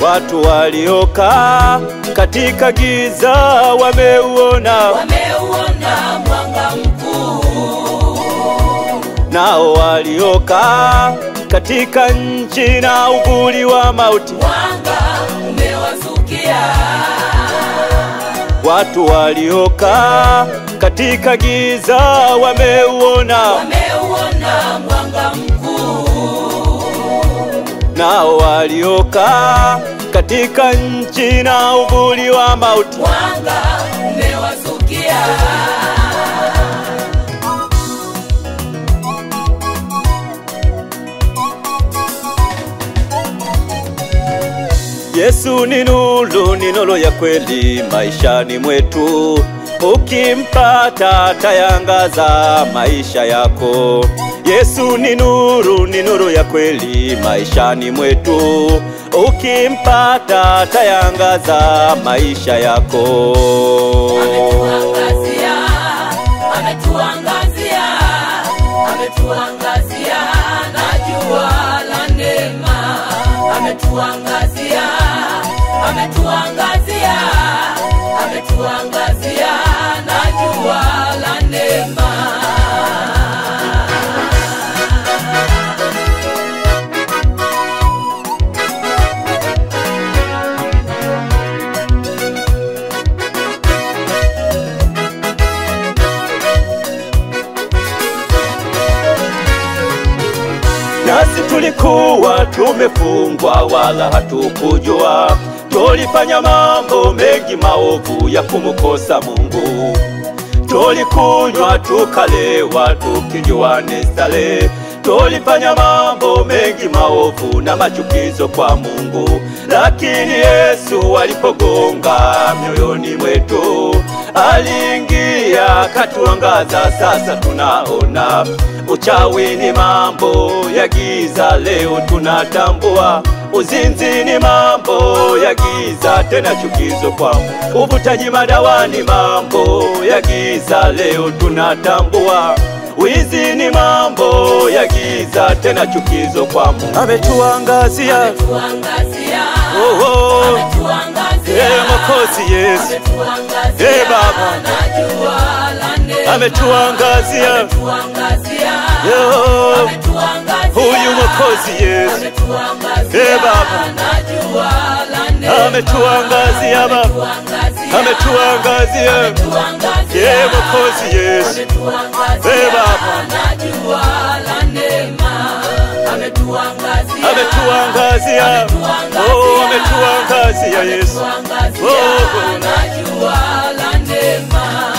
Watu waliokaa katika giza wameuona mwanga mkuu. Nao waliokaa katika nchi na uvuli wa mauti, mwanga umewazukia. Watu waliokaa katika giza wameuona mwanga mkuu. Nao waliokaa katika nchi na uvuli wa mauti, mwanga umewazukia. Yesu ni nuru ya kweli maishani mwetu. Ukimpata tayangaza maisha yako. Yesu ni nuru ya kweli maishani mwetu. Ukimpata tayangaza maisha yako. Ametuangazia, ametuangazia, ametuangazia na jua la neema. Ametuangazia, ametuangazia, ametuangazia na jua la neema. Nasi tulikuwa tumefungwa wala hatukujua. Tulifanya mambo mengi maovu ya kumkosa Mungu. Tulikunywa tukalewa tukijua ni starehe. Tulifanya mambo mengi maovu na machukizo kwa Mungu. Lakini Yesu alipogonga mioyoni mwetu, aliingia katuangaza. Sasa tunaona uchawi ni mambo ya giza, leo tunatambua. Uzinzi ni mambo ya giza, tena chukizo kwa Mungu. Uvutaji madawa ni mambo ya giza, leo tunatambua. Wizi ni mambo ya giza, tena chukizo kwa Mungu. Ametuangazia, ametuangazia, ametuangazia, Mwokozi Yesu, ametuangazia Baba, na jua la neema. Ametuangazia, ametuangazia, huyu Mwokozi Yesu, ametuangazia Baba, na jua la neema. ametuangazia Baba, ametuangazia, Mwokozi Yesu, Baba, na jua la neema. Ametuangazia, ametuangazia, ametuangazia Yesu, na jua la neema.